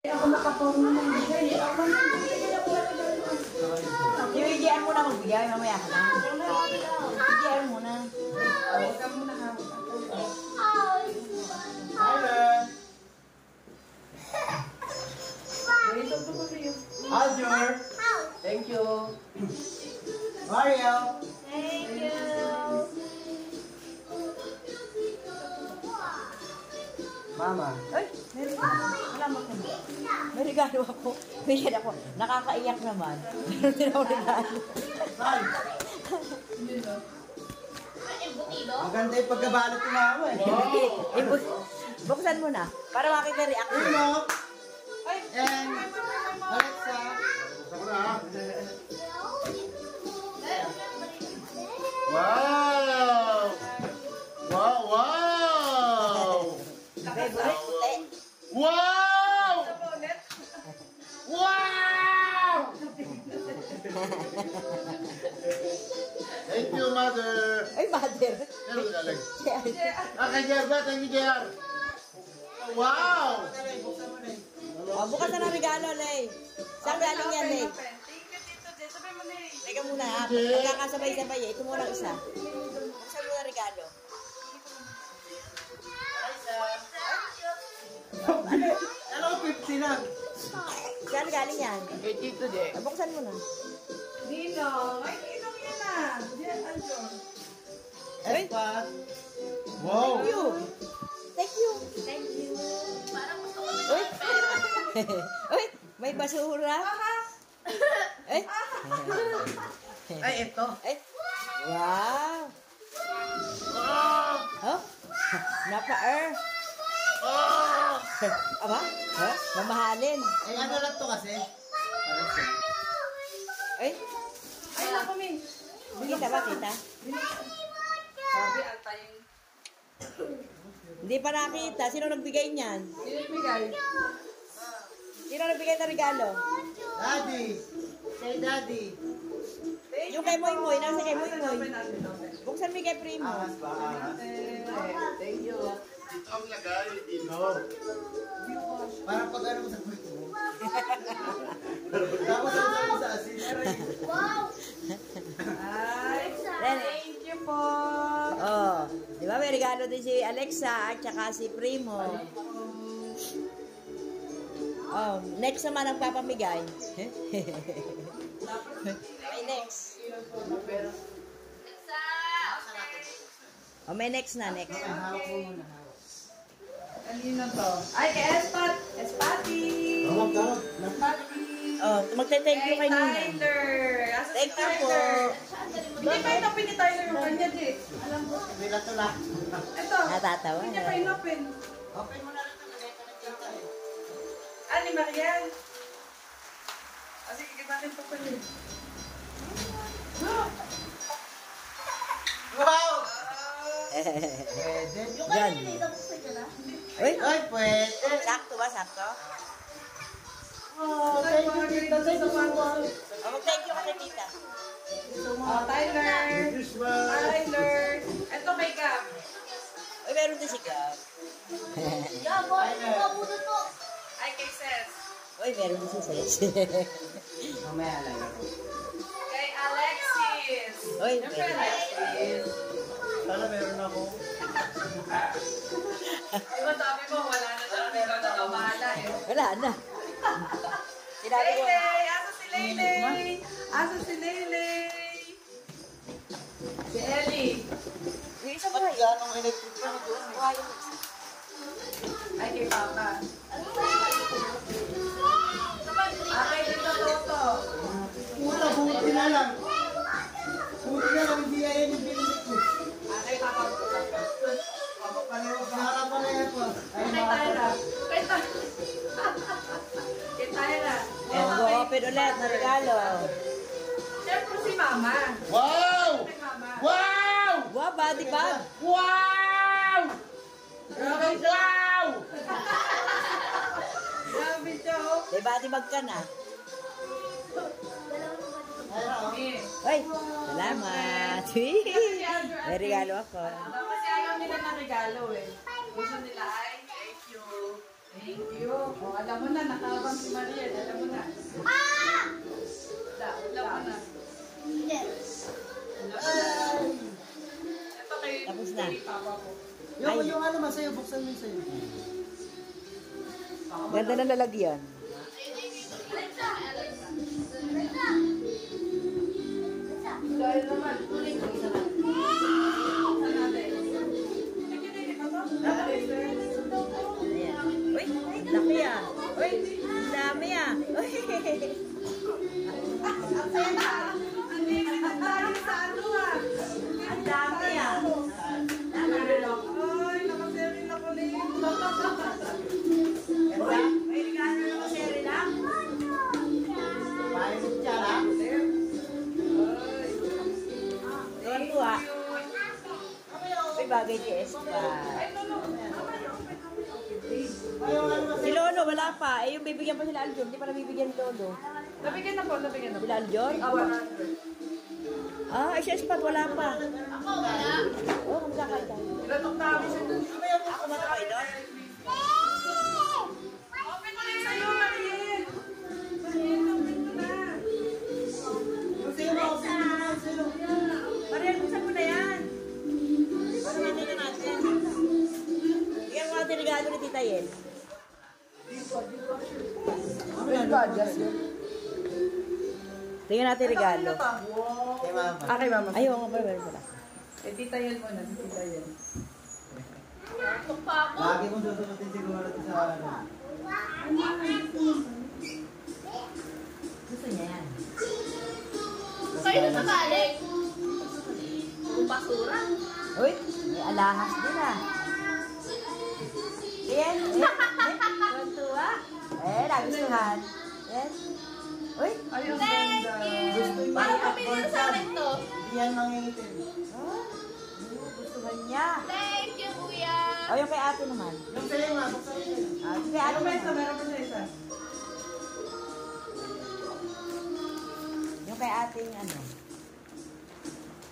Ako nakapurong ng bigay. Bibigyan mo na magbigay, mamaya ka na. Bibigyan mo na. Huwag ka muna hawak. Alger. Thank you. Mario. Thank you. Mama. Ay, salamat ka na. May regalo ako. Bigyan ako. Nakakaiyak naman. Meron din ako regalo. Ay, maganda yung pagkabalot ni Mama eh. Buksan mo na. Para makita reaction. Uno. And Alexa. Wow! Wow! Wow! Favorite puti. Wow! Wow! Thank you, Mother. Ay, mother. Ano ka galing? Kay Jer ba? Thank you, Jer. Wow! Oh, bukas na ng regalo, Lay. Saan galing yan, Lay? Thank you, Tito Jess. Sabay mo na eh. Teka muna, ha? Magkakasabay-sabay eh. Ito muna ang isa. Buksan mo na regalo. Ano, 50 lang. Saan galing yan? Kay Tito De. Buksan mo na. Ninong. Ay, ninong yan ah. Diyan, Aljon. Espat. Wow! Thank you. Thank you. Thank you. Parang gusto ko Uy! Uy! May basura. Ay! Ay, ito. Ay! Wow! Oh? Napa-er. Aba? Ha? Mamahalin. Ay, ano lang to kasi? Parang siya. Ay! Ay, naku, Min. Kita ba? Kita? Sabi, antayin. Hindi pa nakita. Sino nagbigay niyan? Sino bigay? Sino nagbigay ng regalo? Daddy. Say Daddy. Yung kay Moy Moy. Nasa kay Moy Moy. Open natin, open. Buksan mo kay Primo. Angas ba? Angas. Thank you. Dito ang lagay, dito. Parang pag ano mo sa kwento mo. Tapos ano sa asin. Wow! Ay, thank you po. Oh, di ba may regalo din si Alexa at saka si Primo. Oh, next naman ang papamigay. May next. Oh, may next na, next. Hawak mo muna. Hawak. Kanino to? Ay, kay Espat. Espati. Hawak, hawak. Oh, magte-thank you kay Nina. Tyler. Asa si Thank you po. Tyler? Hindi pa inopen ni Tyler yung kanya, Jay. Alam mo. Bila to lang. Ito. Natatawa. Hindi niya pa inopen. Open mo na lang ito. Lagay ka ng tita eh. Ah, ni Marian. Ah, sige, natin pa pala. Wow! Yan. Yung kanina nilabuksan ka na? Uy, Ay, pwede. sakto ba? Sakto? Oh, thank you, tita. Thank you so much. Oh, mag-thank you ka kay tita. Oh, Tyler. Christmas! Tyler. Ito kay Gab. Uy, meron din si Gab. Gabo, muna to. Ay, kay Ses. Uy, meron din si Ses. Mamaya lang. Kay Alexis. Uy, Siyempre, meron. Alexis. Sana meron ako. Diba sabi mo, wala na siya. Ikaw na daw bahala eh. Wala na. Sinabi ko, Leyley! Asa si Leyley? Asa si Leyley? Si Ellie. yung isa mo Ba't ganong electric pa na doon? Ay, kay Papa. Okay, dito Toto. Puta, buti na lang. Buti na lang, hindi ayan yung binili ko. Okay, Papa. Nakapan na yan po. Kay Tyra. Kay Tyra. Kay Tyra. oh, go-open ulit na regalo. Siyempre si Mama. Wow! Kay Mama. Wow! Wow, body bag. Wow! Grabe siya. Wow! Grabe siya, oh. May body bag ka na. Eh. Uy, salamat. May regalo ako. Kasi ayaw nila ng regalo eh. Gusto nila ay, thank you. Thank you. O, alam mo na, nakaba Yung ano masa'yo, buksan mo yung sa'yo. Ganda na lalagyan. Dahil naman, tuloy ko isa na. Saan natin? Ayan. Uy, laki ah. Uy, ang dami ah. Uy. Ang dami sa ano ah. Ang dami ah. Ay, nakaserin ako na yun. Ganda. May regalo na kasi rin ah. Paano siya lang? Tuwan-tuwa. Uy, bagay ni Espa. Si Lolo, wala pa. Eh, yung bibigyan pa sila Aljor. Hindi pa nabibigyan ni Lolo. Nabigyan ako, nabigyan ako. Sila Aljor? Ah, 100. Ah, ay si Espa, wala pa. Ako, wala. Oh, kumakain tayo. Ilatok na ako siya dun. Ako matakain doon? Open mo na yung sa'yo, Mariel. Mariel, open mo na. Yung sa'yo, buksan mo na yung sa'yo. Mariel, buksan mo na yan. Buksan na natin. Bigyan mo natin regalo ni Tita Yel. Tingnan natin regalo. Kay mama. Ah, kay mama. Ayaw, nga ba? Meron pala. Eh, Tita Yel mo na. Tita Yel. Tok pa ako. Lagi kong susunutin siguro ito sa ano. Gusto niya yan. Kayo na sabalik. Kung basura. Uy, may alahas din ah. Yan, tuwa. Nagustuhan. Yan. Uy, Ay, ang Thank ganda. you. Parang pamilya sa akin to. Hindi yan mangingitin. oh, gustuhan niya. Thank you, kuya. O, yung kay ate naman. Yung sa'yo nga, buksan mo sa'yo. Ah, yung kay ate Meron pa isa, naman. meron pa siya isa. Yung kay ating ano.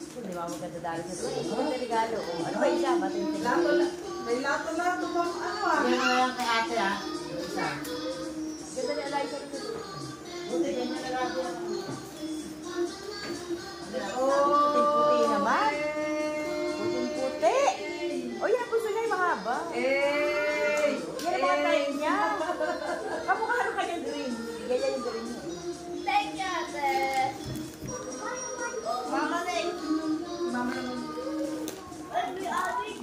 Hindi ba maganda dahil sa ito? Maganda regalo. Oh, ano ba isa? Ba't yung Lato na. May lato bang ano ah. Yan na lang kay ate ha. Yung isa. Ganda ni Eliza rin sa ito. Buti, yan na lang ate. Puting-puti naman. Puting-puti. O, yan ang gusto niya yung mahaba. Eh! Yan ang mga type niya. Kamukha ano kanyang green. Ganyan yung green niya. Thank you, ate. Mama na eh. Mama naman. Ay, may adik.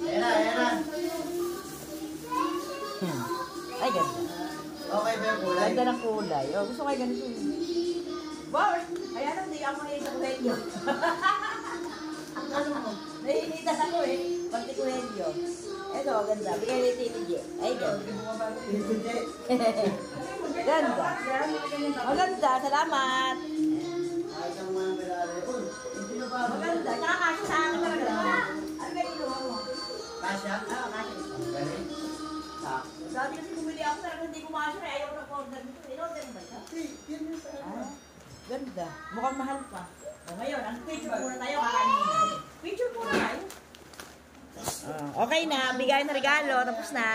Ayan na, ayan na. Ay, ganda. Okay ba yung kulay? Ganda ng kulay. Oh, gusto ko kayo ganito. Wow! Ayan ang hindi ako mahilig sa kuhelyo. Ano mo? Nahihilitan ako eh. Pag si kuhelyo. Ito, ganda. Bigay ni Titi J. Ay, ganda. Hindi. Ganda. Maganda. Salamat. Ayos ang mga medalya. Uy, hindi na ba? Maganda. Nakakasya sa akin talaga. Ano ba yung kinuha mo? Kasya? Ah, kasya. Galing. Dati kasi bumili ako talaga hindi kumasya. Ayaw ko na-order nito. In-order mo ba ito? Yan yung sa Ah, ganda. Mukhang mahal pa. O ngayon, ang picture muna tayo. Kakainin natin. Picture muna tayo. Okay na. Bigay na regalo. Tapos na.